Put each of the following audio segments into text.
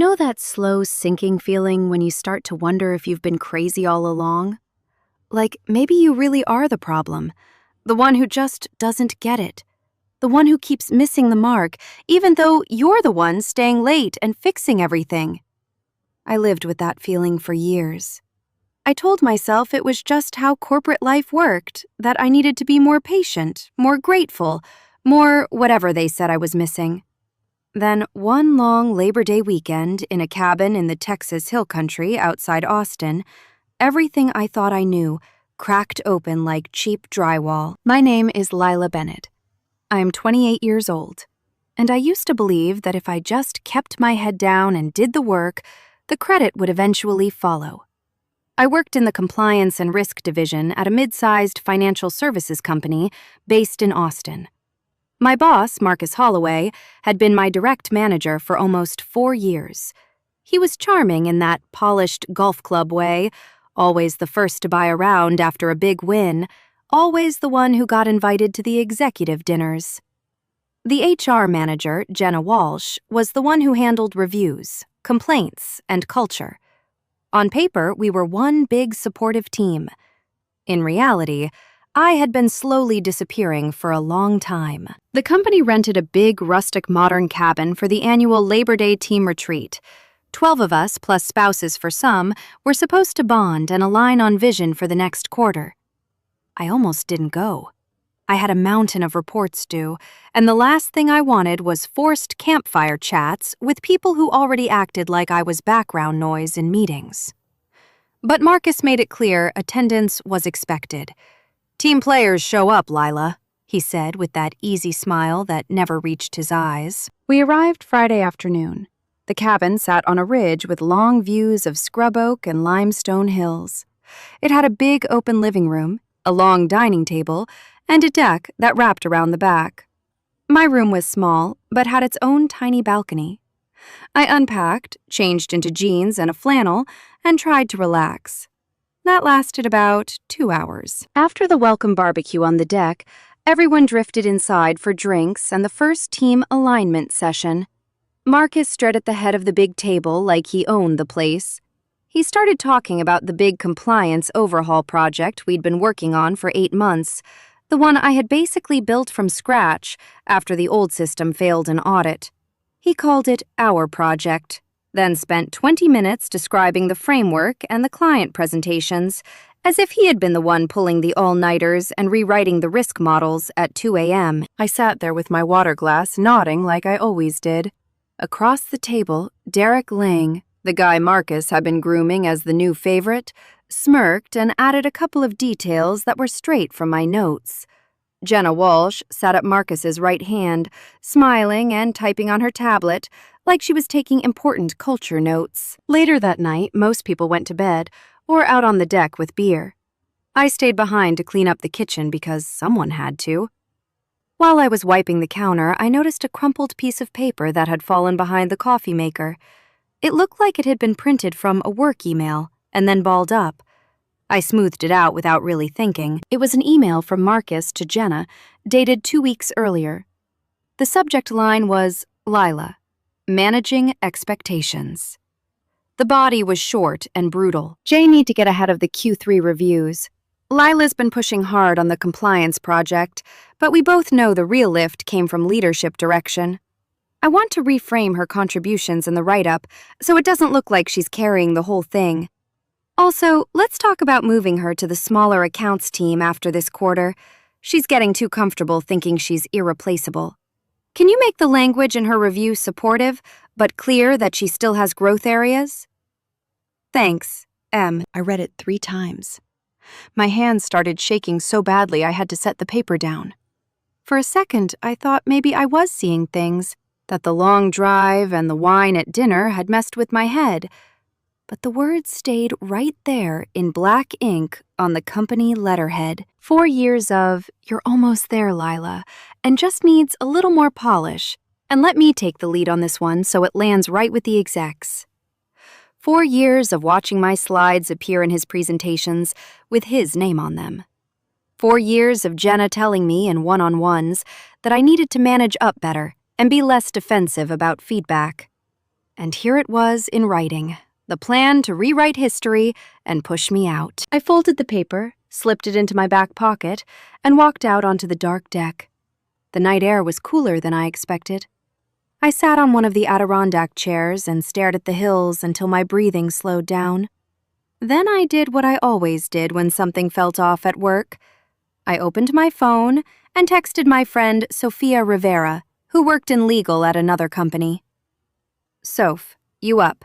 know that slow sinking feeling when you start to wonder if you've been crazy all along? Like maybe you really are the problem, the one who just doesn't get it, the one who keeps missing the mark, even though you're the one staying late and fixing everything. I lived with that feeling for years. I told myself it was just how corporate life worked, that I needed to be more patient, more grateful, more whatever they said I was missing. Then one long Labor Day weekend in a cabin in the Texas Hill Country outside Austin, everything I thought I knew cracked open like cheap drywall. My name is Lila Bennett. I'm 28 years old, and I used to believe that if I just kept my head down and did the work, the credit would eventually follow. I worked in the compliance and risk division at a mid-sized financial services company based in Austin. My boss, Marcus Holloway, had been my direct manager for almost 4 years. He was charming in that polished golf club way, always the first to buy a round after a big win, always the one who got invited to the executive dinners. The HR manager, Jenna Walsh, was the one who handled reviews, complaints, and culture. On paper, we were one big supportive team. In reality, I had been slowly disappearing for a long time. The company rented a big, rustic, modern cabin for the annual Labor Day team retreat. 12 of us, plus spouses for some, were supposed to bond and align on vision for the next quarter. I almost didn't go. I had a mountain of reports due, and the last thing I wanted was forced campfire chats with people who already acted like I was background noise in meetings. But Marcus made it clear attendance was expected. "Team players show up, Lila," he said with that easy smile that never reached his eyes. We arrived Friday afternoon. The cabin sat on a ridge with long views of scrub oak and limestone hills. It had a big open living room, a long dining table, and a deck that wrapped around the back. My room was small, but had its own tiny balcony. I unpacked, changed into jeans and a flannel, and tried to relax. That lasted about 2 hours. After the welcome barbecue on the deck, everyone drifted inside for drinks and the first team alignment session. Marcus stood at the head of the big table like he owned the place. He started talking about the big compliance overhaul project we'd been working on for 8 months, the one I had basically built from scratch after the old system failed an audit. He called it our project, then spent 20 minutes describing the framework and the client presentations, as if he had been the one pulling the all-nighters and rewriting the risk models at 2 a.m. I sat there with my water glass, nodding like I always did. Across the table, Derek Lang, the guy Marcus had been grooming as the new favorite, smirked and added a couple of details that were straight from my notes. Jenna Walsh sat at Marcus's right hand, smiling and typing on her tablet, like she was taking important culture notes. Later that night, most people went to bed or out on the deck with beer. I stayed behind to clean up the kitchen because someone had to. While I was wiping the counter, I noticed a crumpled piece of paper that had fallen behind the coffee maker. It looked like it had been printed from a work email and then balled up. I smoothed it out without really thinking. It was an email from Marcus to Jenna, dated 2 weeks earlier. The subject line was, "Lila, managing expectations." The body was short and brutal. "Jay need to get ahead of the Q3 reviews. Lila's been pushing hard on the compliance project, but we both know the real lift came from leadership direction. I want to reframe her contributions in the write-up so it doesn't look like she's carrying the whole thing. Also, let's talk about moving her to the smaller accounts team after this quarter. She's getting too comfortable thinking she's irreplaceable. Can you make the language in her review supportive, but clear that she still has growth areas? Thanks, M." I read it 3 times. My hands started shaking so badly I had to set the paper down. For a second, I thought maybe I was seeing things, that the long drive and the wine at dinner had messed with my head. But the words stayed right there in black ink on the company letterhead. 4 years of, "You're almost there, Lila, and just needs a little more polish. And let me take the lead on this one so it lands right with the execs." 4 years of watching my slides appear in his presentations with his name on them. 4 years of Jenna telling me in one-on-ones that I needed to manage up better and be less defensive about feedback. And here it was in writing, the plan to rewrite history and push me out. I folded the paper, slipped it into my back pocket, and walked out onto the dark deck. The night air was cooler than I expected. I sat on one of the Adirondack chairs and stared at the hills until my breathing slowed down. Then I did what I always did when something felt off at work. I opened my phone and texted my friend Sophia Rivera, who worked in legal at another company. "Soph, you up?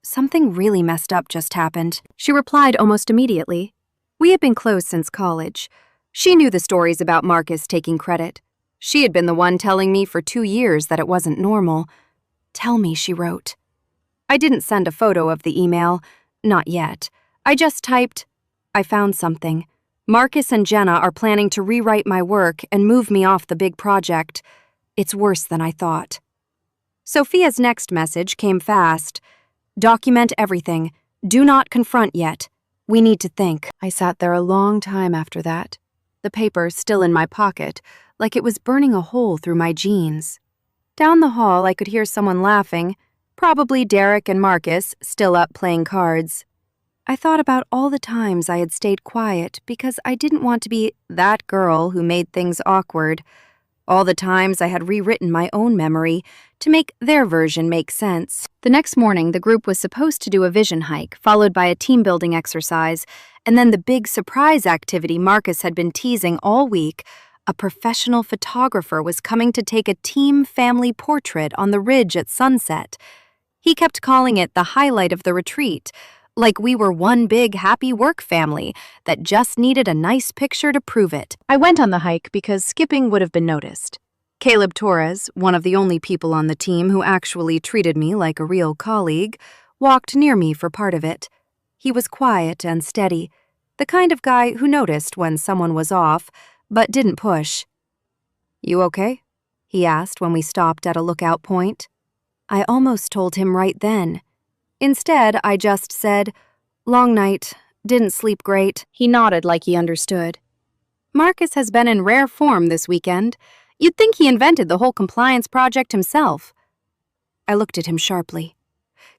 Something really messed up just happened." She replied almost immediately. We had been close since college. She knew the stories about Marcus taking credit. She had been the one telling me for 2 years that it wasn't normal. "Tell me," she wrote. I didn't send a photo of the email. Not yet. I just typed, "I found something. Marcus and Jenna are planning to rewrite my work and move me off the big project. It's worse than I thought." Sophia's next message came fast. "Document everything. Do not confront yet. We need to think." I sat there a long time after that, the paper still in my pocket, like it was burning a hole through my jeans. Down the hall, I could hear someone laughing, probably Derek and Marcus, still up playing cards. I thought about all the times I had stayed quiet because I didn't want to be that girl who made things awkward. All the times I had rewritten my own memory to make their version make sense. The next morning, the group was supposed to do a vision hike, followed by a team-building exercise, and then the big surprise activity Marcus had been teasing all week. A professional photographer was coming to take a team family portrait on the ridge at sunset. He kept calling it the highlight of the retreat, like we were one big happy work family that just needed a nice picture to prove it. I went on the hike because skipping would have been noticed. Caleb Torres, one of the only people on the team who actually treated me like a real colleague, walked near me for part of it. He was quiet and steady, the kind of guy who noticed when someone was off, but didn't push. "You okay?" he asked when we stopped at a lookout point. I almost told him right then. Instead, I just said, "Long night, didn't sleep great." He nodded like he understood. "Marcus has been in rare form this weekend. You'd think he invented the whole compliance project himself." I looked at him sharply.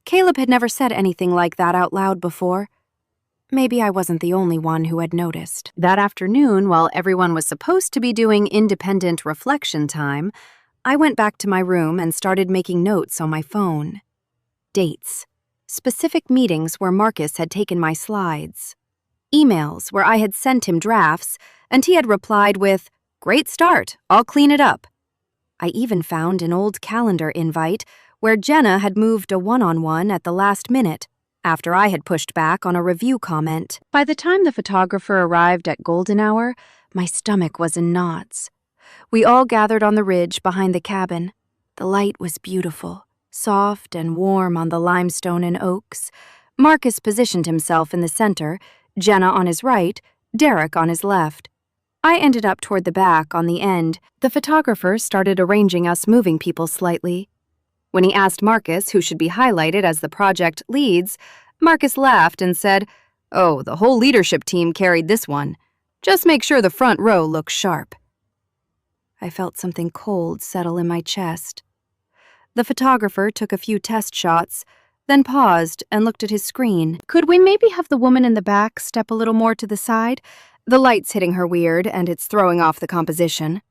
Caleb had never said anything like that out loud before. Maybe I wasn't the only one who had noticed. That afternoon, while everyone was supposed to be doing independent reflection time, I went back to my room and started making notes on my phone. Dates. Specific meetings where Marcus had taken my slides. Emails where I had sent him drafts, and he had replied with, "Great start, I'll clean it up." I even found an old calendar invite where Jenna had moved a one-on-one at the last minute, after I had pushed back on a review comment. By the time the photographer arrived at golden hour, my stomach was in knots. We all gathered on the ridge behind the cabin. The light was beautiful, soft and warm on the limestone and oaks. Marcus positioned himself in the center, Jenna on his right, Derek on his left. I ended up toward the back on the end. The photographer started arranging us moving people slightly. When he asked Marcus who should be highlighted as the project leads, Marcus laughed and said, "Oh, the whole leadership team carried this one. Just make sure the front row looks sharp." I felt something cold settle in my chest. The photographer took a few test shots, then paused and looked at his screen. "Could we maybe have the woman in the back step a little more to the side? The light's hitting her weird, and it's throwing off the composition."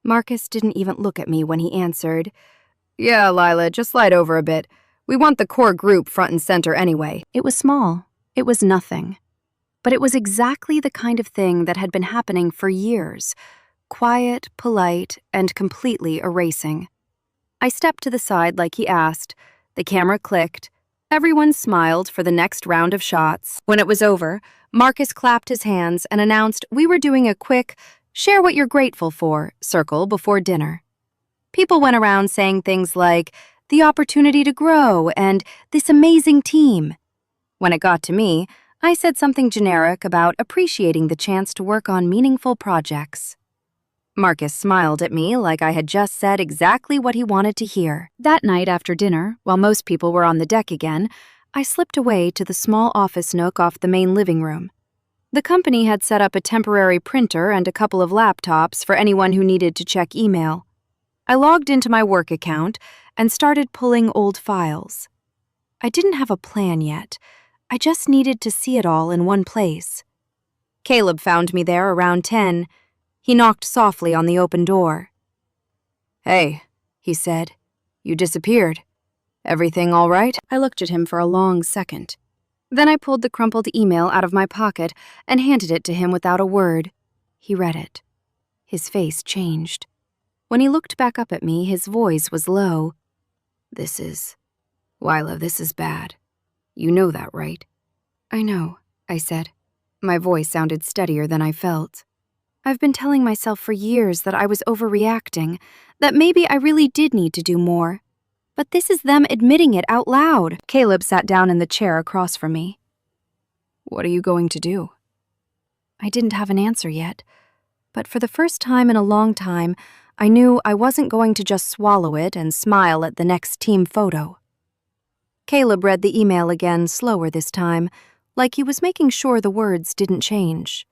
Marcus didn't even look at me when he answered, "Yeah, Lila, just slide over a bit. We want the core group front and center anyway." It was small. It was nothing. But it was exactly the kind of thing that had been happening for years. Quiet, polite, and completely erasing. I stepped to the side like he asked. The camera clicked. Everyone smiled for the next round of shots. When it was over, Marcus clapped his hands and announced we were doing a quick, share what you're grateful for circle before dinner. People went around saying things like, the opportunity to grow and this amazing team. When it got to me, I said something generic about appreciating the chance to work on meaningful projects. Marcus smiled at me like I had just said exactly what he wanted to hear. That night after dinner, while most people were on the deck again, I slipped away to the small office nook off the main living room. The company had set up a temporary printer and a couple of laptops for anyone who needed to check email. I logged into my work account and started pulling old files. I didn't have a plan yet. I just needed to see it all in one place. Caleb found me there around 10. He knocked softly on the open door. "Hey," he said. "You disappeared. Everything all right?" I looked at him for a long second. Then I pulled the crumpled email out of my pocket and handed it to him without a word. He read it. His face changed. When he looked back up at me, his voice was low. Lila, this is bad. You know that, right?" "I know," I said. My voice sounded steadier than I felt. I've been telling myself for years that I was overreacting, that maybe I really did need to do more. But this is them admitting it out loud. Caleb sat down in the chair across from me. "What are you going to do?" I didn't have an answer yet, but for the first time in a long time, I knew I wasn't going to just swallow it and smile at the next team photo. Caleb read the email again, slower this time, like he was making sure the words didn't change.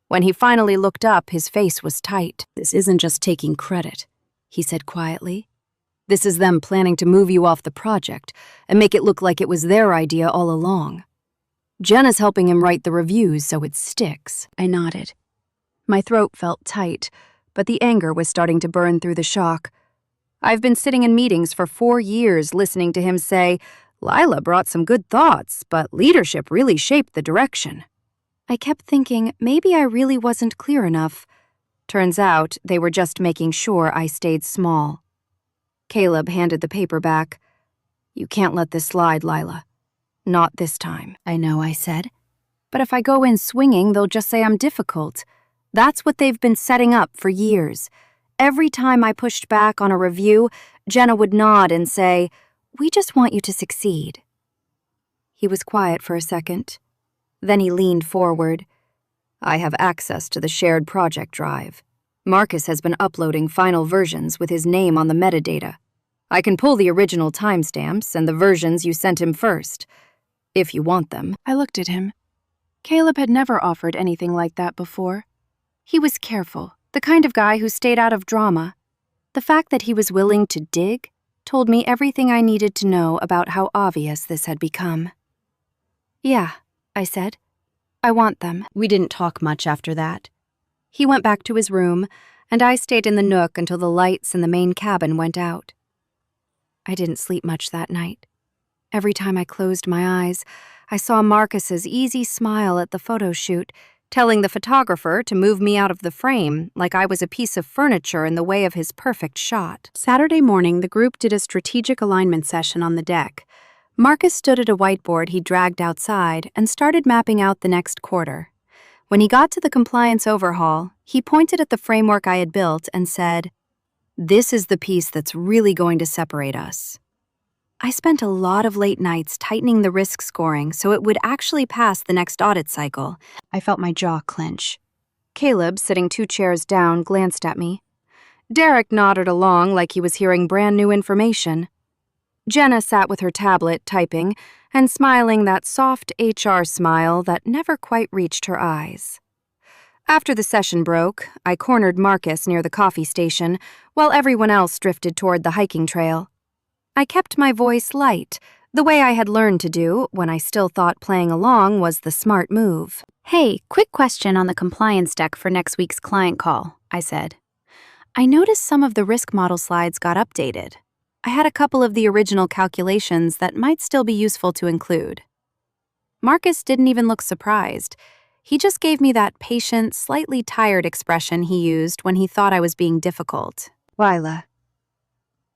When he finally looked up, his face was tight. "This isn't just taking credit," he said quietly. "This is them planning to move you off the project and make it look like it was their idea all along. Jenna's helping him write the reviews so it sticks." I nodded. My throat felt tight, but the anger was starting to burn through the shock. I've been sitting in meetings for 4 years listening to him say, "Lila brought some good thoughts, but leadership really shaped the direction." I kept thinking maybe I really wasn't clear enough. Turns out they were just making sure I stayed small. Caleb handed the paper back. "You can't let this slide, Lila. Not this time." "I know," I said. "But if I go in swinging, they'll just say I'm difficult. That's what they've been setting up for years. Every time I pushed back on a review, Jenna would nod and say, 'We just want you to succeed.'" He was quiet for a second. Then he leaned forward. "I have access to the shared project drive. Marcus has been uploading final versions with his name on the metadata. I can pull the original timestamps and the versions you sent him first, if you want them." I looked at him. Caleb had never offered anything like that before. He was careful, the kind of guy who stayed out of drama. The fact that he was willing to dig told me everything I needed to know about how obvious this had become. "Yeah," I said. "I want them." We didn't talk much after that. He went back to his room, and I stayed in the nook until the lights in the main cabin went out. I didn't sleep much that night. Every time I closed my eyes, I saw Marcus's easy smile at the photo shoot, telling the photographer to move me out of the frame like I was a piece of furniture in the way of his perfect shot. Saturday morning, the group did a strategic alignment session on the deck. Marcus stood at a whiteboard he dragged outside and started mapping out the next quarter. When he got to the compliance overhaul, he pointed at the framework I had built and said, "This is the piece that's really going to separate us." I spent a lot of late nights tightening the risk scoring so it would actually pass the next audit cycle. I felt my jaw clench. Caleb, sitting 2 chairs down, glanced at me. Derek nodded along like he was hearing brand new information. Jenna sat with her tablet, typing, and smiling that soft HR smile that never quite reached her eyes. After the session broke, I cornered Marcus near the coffee station, while everyone else drifted toward the hiking trail. I kept my voice light, the way I had learned to do when I still thought playing along was the smart move. "Hey, quick question on the compliance deck for next week's client call," I said. I noticed some of the risk model slides got updated. I had a couple of the original calculations that might still be useful to include. Marcus didn't even look surprised. He just gave me that patient, slightly tired expression he used when he thought I was being difficult. "Lila,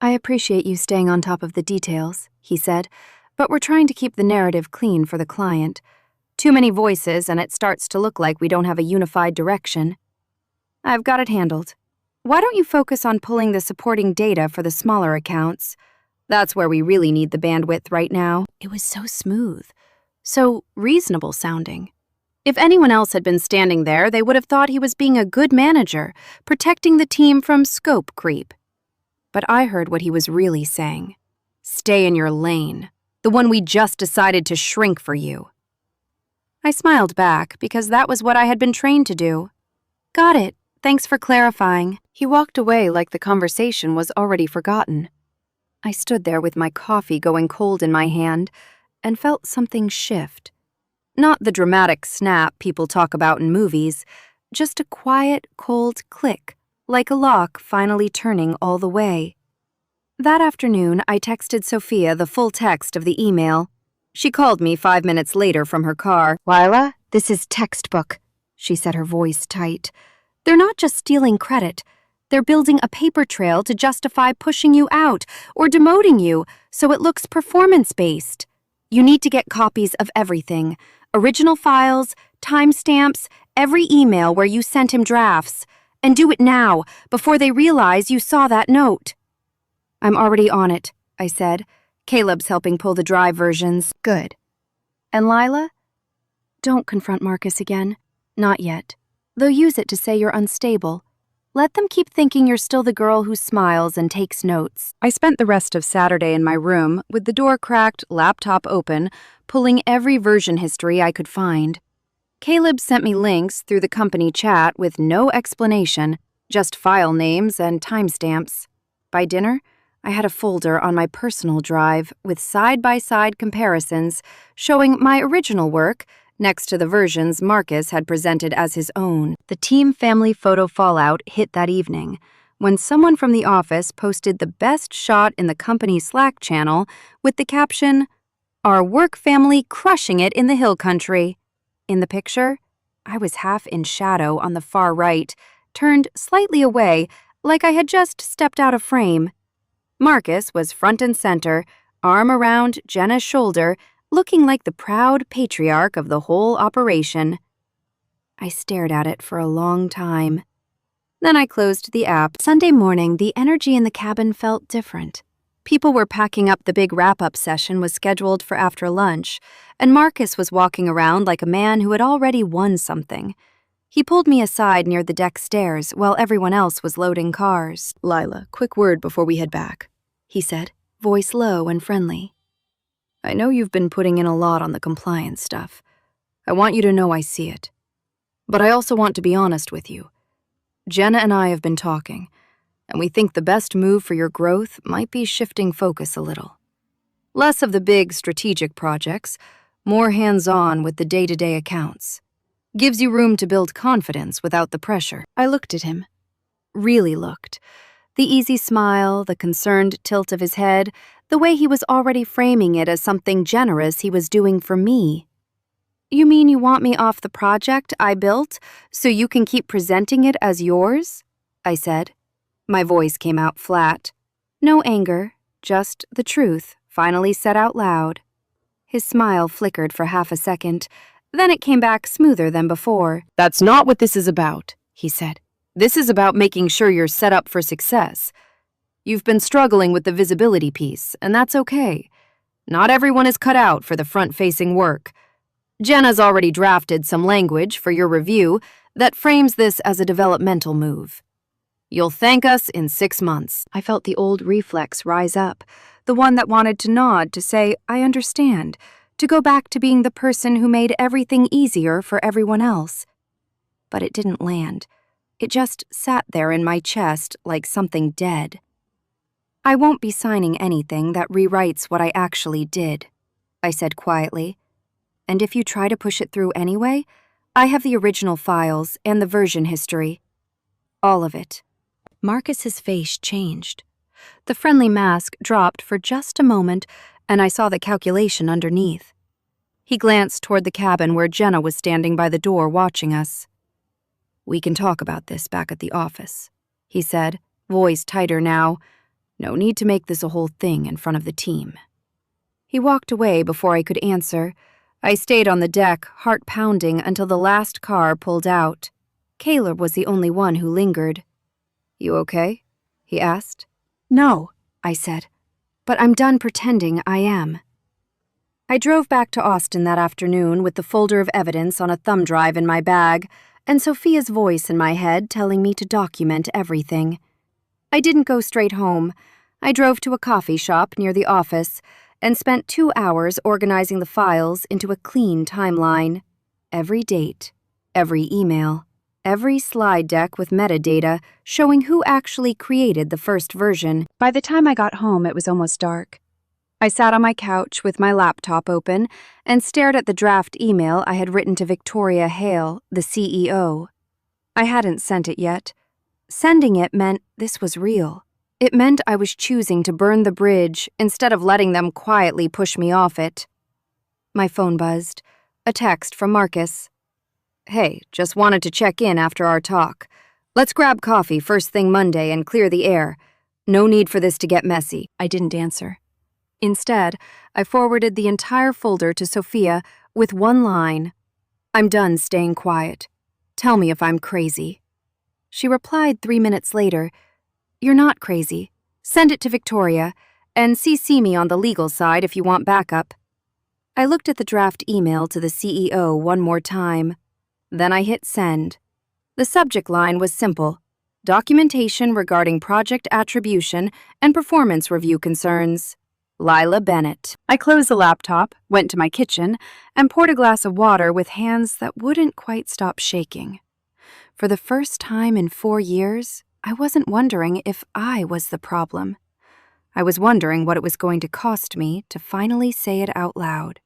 I appreciate you staying on top of the details," he said, "but we're trying to keep the narrative clean for the client. Too many voices and it starts to look like we don't have a unified direction. I've got it handled. Why don't you focus on pulling the supporting data for the smaller accounts? That's where we really need the bandwidth right now." It was so smooth, so reasonable sounding. If anyone else had been standing there, they would have thought he was being a good manager, protecting the team from scope creep. But I heard what he was really saying. "Stay in your lane, the one we just decided to shrink for you." I smiled back because that was what I had been trained to do. "Got it. Thanks for clarifying." He walked away like the conversation was already forgotten. I stood there with my coffee going cold in my hand and felt something shift. Not the dramatic snap people talk about in movies, just a quiet, cold click, like a lock finally turning all the way. That afternoon, I texted Sophia the full text of the email. She called me 5 minutes later from her car. "Lila, this is textbook," she said, her voice tight. "They're not just stealing credit. They're building a paper trail to justify pushing you out or demoting you so it looks performance-based. You need to get copies of everything. Original files, timestamps, every email where you sent him drafts. And do it now, before they realize you saw that note." "I'm already on it," I said. "Caleb's helping pull the dry versions." "Good. And Lila? Don't confront Marcus again. Not yet. They'll use it to say you're unstable. Let them keep thinking you're still the girl who smiles and takes notes." I spent the rest of Saturday in my room, with the door cracked, laptop open, pulling every version history I could find. Caleb sent me links through the company chat with no explanation, just file names and timestamps. By dinner, I had a folder on my personal drive with side-by-side comparisons showing my original work next to the versions Marcus had presented as his own. The team family photo fallout hit that evening when someone from the office posted the best shot in the company Slack channel with the caption, "Our work family crushing it in the hill country." In the picture, I was half in shadow on the far right, turned slightly away like I had just stepped out of frame. Marcus was front and center, arm around Jenna's shoulder, looking like the proud patriarch of the whole operation. I stared at it for a long time. Then I closed the app. Sunday morning, the energy in the cabin felt different. People were packing up. The big wrap-up session was scheduled for after lunch, and Marcus was walking around like a man who had already won something. He pulled me aside near the deck stairs while everyone else was loading cars. "Lila, quick word before we head back," he said, voice low and friendly. "I know you've been putting in a lot on the compliance stuff. I want you to know I see it. But I also want to be honest with you. Jenna and I have been talking, and we think the best move for your growth might be shifting focus a little. Less of the big strategic projects, more hands-on with the day-to-day accounts. Gives you room to build confidence without the pressure." I looked at him. Really looked. The easy smile, the concerned tilt of his head, the way he was already framing it as something generous he was doing for me. "You mean you want me off the project I built so you can keep presenting it as yours?" I said. My voice came out flat. No anger, just the truth, finally said out loud. His smile flickered for half a second, then it came back smoother than before. "That's not what this is about," he said. "This is about making sure you're set up for success. You've been struggling with the visibility piece, and that's okay. Not everyone is cut out for the front-facing work. Jenna's already drafted some language for your review that frames this as a developmental move. You'll thank us in 6 months." I felt the old reflex rise up, the one that wanted to nod to say, "I understand," to go back to being the person who made everything easier for everyone else. But it didn't land. It just sat there in my chest like something dead. "I won't be signing anything that rewrites what I actually did," I said quietly. "And if you try to push it through anyway, I have the original files and the version history. All of it." Marcus's face changed. The friendly mask dropped for just a moment, and I saw the calculation underneath. He glanced toward the cabin where Jenna was standing by the door watching us. "We can talk about this back at the office," he said, voice tighter now. "No need to make this a whole thing in front of the team." He walked away before I could answer. I stayed on the deck, heart pounding, until the last car pulled out. Caleb was the only one who lingered. "You okay?" he asked. "No," I said, "but I'm done pretending I am." I drove back to Austin that afternoon with the folder of evidence on a thumb drive in my bag and Sophia's voice in my head telling me to document everything. I didn't go straight home. I drove to a coffee shop near the office and spent 2 hours organizing the files into a clean timeline. Every date, every email, every slide deck with metadata showing who actually created the first version. By the time I got home, it was almost dark. I sat on my couch with my laptop open and stared at the draft email I had written to Victoria Hale, the CEO. I hadn't sent it yet. Sending it meant this was real. It meant I was choosing to burn the bridge instead of letting them quietly push me off it. My phone buzzed. A text from Marcus. "Hey, just wanted to check in after our talk. Let's grab coffee first thing Monday and clear the air. No need for this to get messy." I didn't answer. Instead, I forwarded the entire folder to Sophia with one line. "I'm done staying quiet. Tell me if I'm crazy." She replied 3 minutes later, "You're not crazy. Send it to Victoria, and CC me on the legal side if you want backup." I looked at the draft email to the CEO one more time. Then I hit send. The subject line was simple: documentation regarding project attribution and performance review concerns. Lila Bennett. I closed the laptop, went to my kitchen, and poured a glass of water with hands that wouldn't quite stop shaking. For the first time in 4 years, I wasn't wondering if I was the problem. I was wondering what it was going to cost me to finally say it out loud.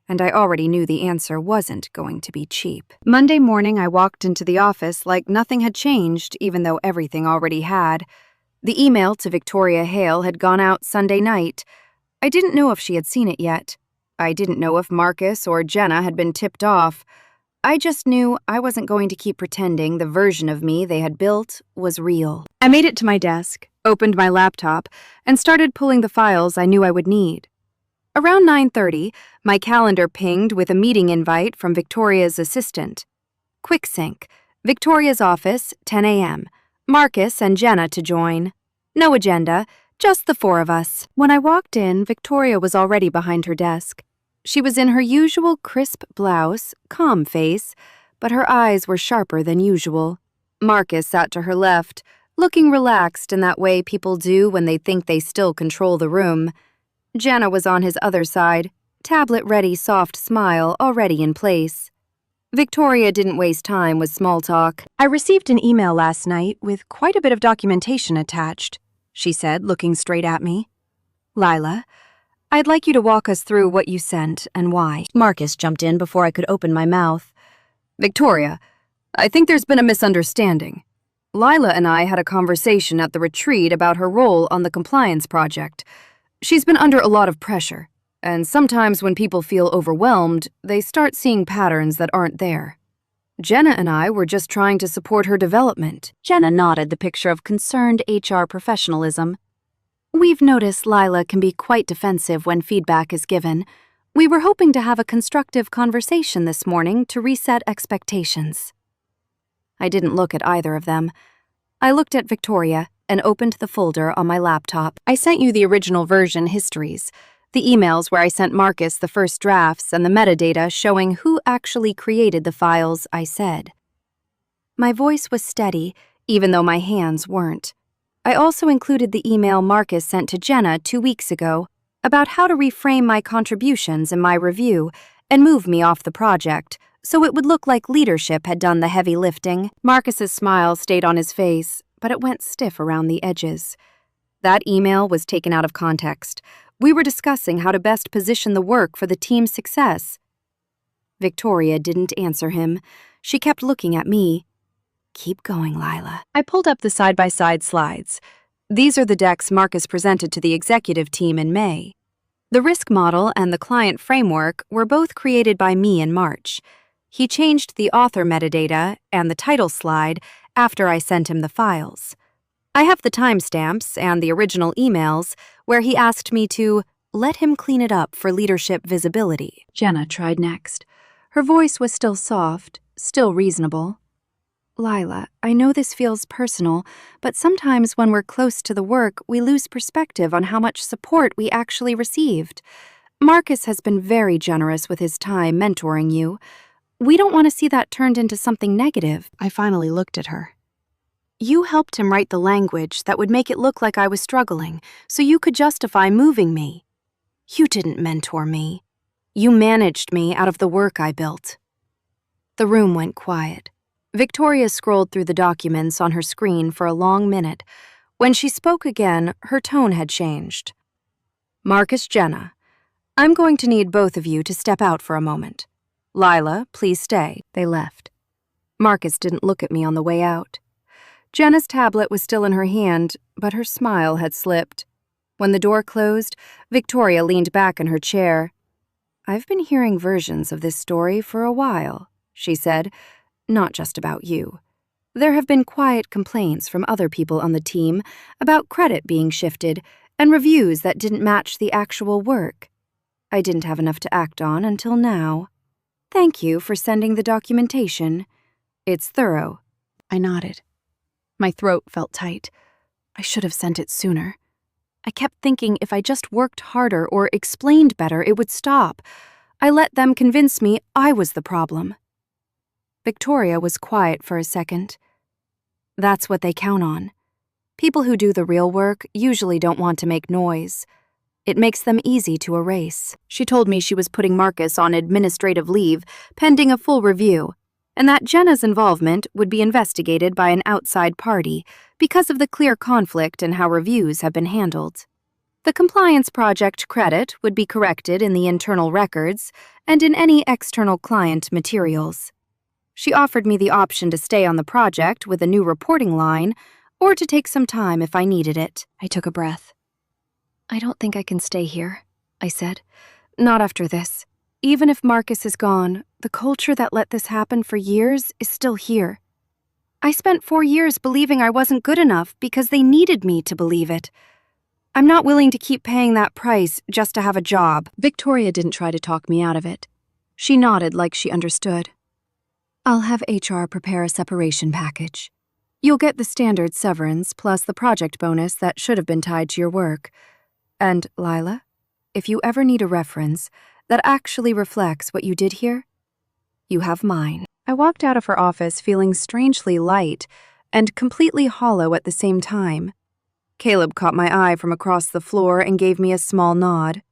And I already knew the answer wasn't going to be cheap. Monday morning, I walked into the office like nothing had changed, even though everything already had. The email to Victoria Hale had gone out Sunday night. I didn't know if she had seen it yet. I didn't know if Marcus or Jenna had been tipped off. I just knew I wasn't going to keep pretending the version of me they had built was real. I made it to my desk, opened my laptop, and started pulling the files I knew I would need. Around 9:30, my calendar pinged with a meeting invite from Victoria's assistant. Quick sync. Victoria's office, 10 a.m. Marcus and Jenna to join. No agenda, just the 4 of us. When I walked in, Victoria was already behind her desk. She was in her usual crisp blouse, calm face, but her eyes were sharper than usual. Marcus sat to her left, looking relaxed in that way people do when they think they still control the room. Jenna was on his other side, tablet-ready soft smile already in place. Victoria didn't waste time with small talk. "I received an email last night with quite a bit of documentation attached," she said, looking straight at me. "Lila, I'd like you to walk us through what you sent and why." Marcus jumped in before I could open my mouth. "Victoria, I think there's been a misunderstanding. Lila and I had a conversation at the retreat about her role on the compliance project. She's been under a lot of pressure, and sometimes when people feel overwhelmed, they start seeing patterns that aren't there. Jenna and I were just trying to support her development." Jenna nodded, the picture of concerned HR professionalism. "We've noticed Lila can be quite defensive when feedback is given. We were hoping to have a constructive conversation this morning to reset expectations." I didn't look at either of them. I looked at Victoria and opened the folder on my laptop. "I sent you the original version histories, the emails where I sent Marcus the first drafts and the metadata showing who actually created the files I said." My voice was steady, even though my hands weren't. I also included the email Marcus sent to Jenna 2 weeks ago about how to reframe my contributions in my review and move me off the project so it would look like leadership had done the heavy lifting. Marcus's smile stayed on his face, but it went stiff around the edges. That email was taken out of context. We were discussing how to best position the work for the team's success. Victoria didn't answer him. She kept looking at me. "Keep going, Lila." I pulled up the side-by-side slides. These are the decks Marcus presented to the executive team in May. The risk model and the client framework were both created by me in March. He changed the author metadata and the title slide after I sent him the files. I have the timestamps and the original emails where he asked me to let him clean it up for leadership visibility. Jenna tried next. Her voice was still soft, still reasonable. "Lila, I know this feels personal, but sometimes when we're close to the work, we lose perspective on how much support we actually received. Marcus has been very generous with his time mentoring you. We don't want to see that turned into something negative." I finally looked at her. "You helped him write the language that would make it look like I was struggling, so you could justify moving me. You didn't mentor me. You managed me out of the work I built." The room went quiet. Victoria scrolled through the documents on her screen for a long minute. When she spoke again, her tone had changed. Marcus, Jenna, I'm going to need both of you to step out for a moment. Lila, please stay. They left. Marcus didn't look at me on the way out. Jenna's tablet was still in her hand, but her smile had slipped. When the door closed, Victoria leaned back in her chair. I've been hearing versions of this story for a while, she said, not just about you. There have been quiet complaints from other people on the team about credit being shifted and reviews that didn't match the actual work. I didn't have enough to act on until now. Thank you for sending the documentation. It's thorough. I nodded. My throat felt tight. I should have sent it sooner. I kept thinking if I just worked harder or explained better, it would stop. I let them convince me I was the problem. Victoria was quiet for a second. That's what they count on. People who do the real work usually don't want to make noise. It makes them easy to erase. She told me she was putting Marcus on administrative leave, pending a full review, and that Jenna's involvement would be investigated by an outside party because of the clear conflict in how reviews have been handled. The compliance project credit would be corrected in the internal records and in any external client materials. She offered me the option to stay on the project with a new reporting line or to take some time if I needed it. I took a breath. I don't think I can stay here, I said. Not after this. Even if Marcus is gone, the culture that let this happen for years is still here. I spent 4 years believing I wasn't good enough because they needed me to believe it. I'm not willing to keep paying that price just to have a job. Victoria didn't try to talk me out of it. She nodded like she understood. I'll have HR prepare a separation package. You'll get the standard severance plus the project bonus that should have been tied to your work. And, Lila, if you ever need a reference that actually reflects what you did here, you have mine. I walked out of her office feeling strangely light and completely hollow at the same time. Caleb caught my eye from across the floor and gave me a small nod.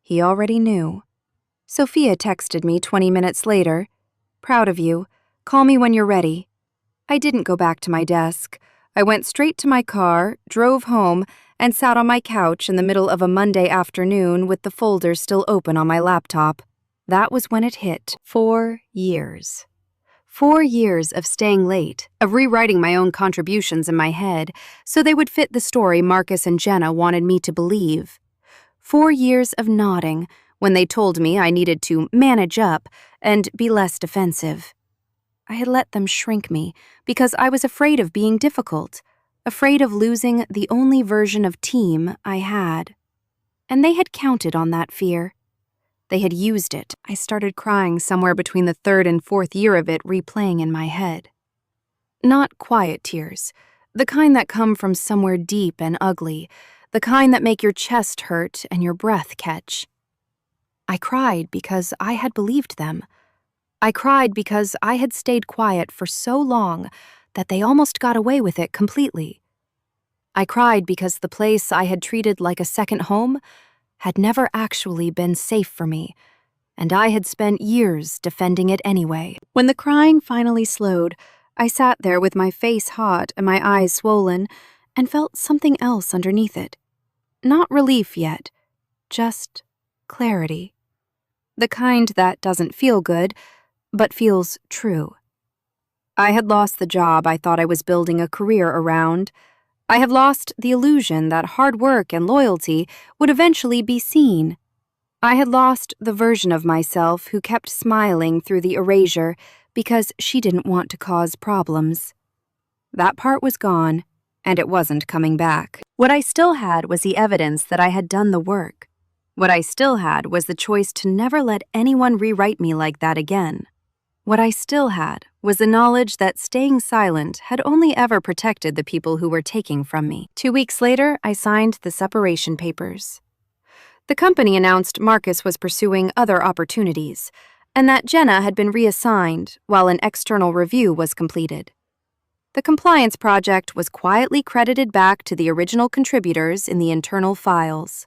He already knew. Sophia texted me 20 minutes later. Proud of you. Call me when you're ready. I didn't go back to my desk. I went straight to my car, drove home, and sat on my couch in the middle of a Monday afternoon with the folder still open on my laptop. That was when it hit. 4 years. 4 years of staying late, of rewriting my own contributions in my head so they would fit the story Marcus and Jenna wanted me to believe. 4 years of nodding when they told me I needed to manage up and be less defensive. I had let them shrink me because I was afraid of being difficult, afraid of losing the only version of team I had. And they had counted on that fear. They had used it. I started crying somewhere between the 3rd and 4th year of it replaying in my head. Not quiet tears, the kind that come from somewhere deep and ugly, the kind that make your chest hurt and your breath catch. I cried because I had believed them. I cried because I had stayed quiet for so long that they almost got away with it completely. I cried because the place I had treated like a second home had never actually been safe for me, and I had spent years defending it anyway. When the crying finally slowed, I sat there with my face hot and my eyes swollen and felt something else underneath it. Not relief yet, just clarity. The kind that doesn't feel good, but feels true. I had lost the job I thought I was building a career around. I had lost the illusion that hard work and loyalty would eventually be seen. I had lost the version of myself who kept smiling through the erasure because she didn't want to cause problems. That part was gone, and it wasn't coming back. What I still had was the evidence that I had done the work. What I still had was the choice to never let anyone rewrite me like that again. What I still had was the knowledge that staying silent had only ever protected the people who were taking from me. 2 weeks later, I signed the separation papers. The company announced Marcus was pursuing other opportunities, and that Jenna had been reassigned while an external review was completed. The compliance project was quietly credited back to the original contributors in the internal files.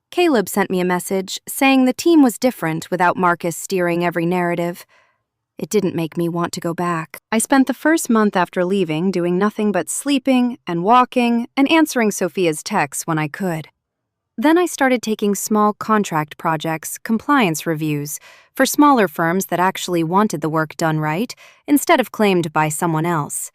Caleb sent me a message saying the team was different without Marcus steering every narrative. It didn't make me want to go back. I spent the first month after leaving doing nothing but sleeping and walking and answering Sophia's texts when I could. Then I started taking small contract projects, compliance reviews, for smaller firms that actually wanted the work done right, instead of claimed by someone else.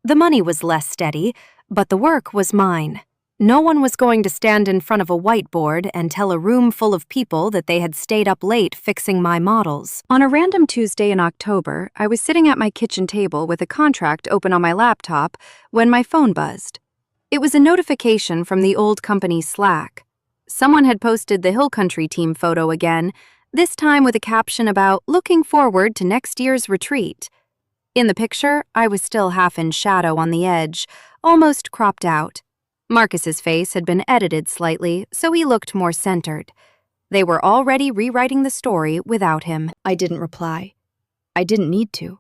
The money was less steady, but the work was mine. No one was going to stand in front of a whiteboard and tell a room full of people that they had stayed up late fixing my models. On a random Tuesday in October, I was sitting at my kitchen table with a contract open on my laptop when my phone buzzed. It was a notification from the old company's Slack. Someone had posted the Hill Country team photo again, this time with a caption about looking forward to next year's retreat. In the picture, I was still half in shadow on the edge, almost cropped out. Marcus's face had been edited slightly, so he looked more centered. They were already rewriting the story without him. I didn't reply. I didn't need to.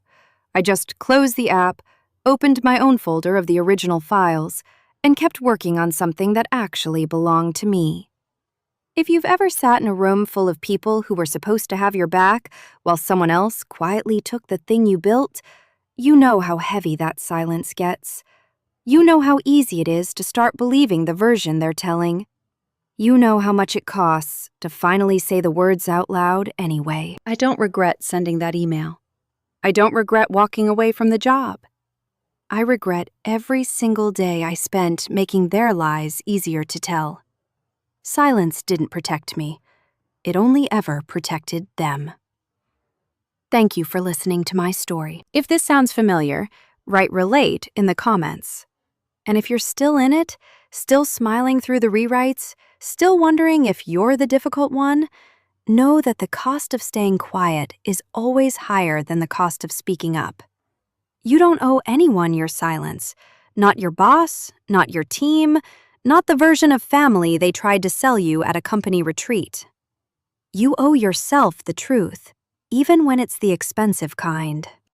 I just closed the app, opened my own folder of the original files, and kept working on something that actually belonged to me. If you've ever sat in a room full of people who were supposed to have your back while someone else quietly took the thing you built, you know how heavy that silence gets. You know how easy it is to start believing the version they're telling. You know how much it costs to finally say the words out loud anyway. I don't regret sending that email. I don't regret walking away from the job. I regret every single day I spent making their lies easier to tell. Silence didn't protect me. It only ever protected them. Thank you for listening to my story. If this sounds familiar, write relate in the comments. And if you're still in it, still smiling through the rewrites, still wondering if you're the difficult one, know that the cost of staying quiet is always higher than the cost of speaking up. You don't owe anyone your silence. Not your boss, not your team, not the version of family they tried to sell you at a company retreat. You owe yourself the truth, even when it's the expensive kind.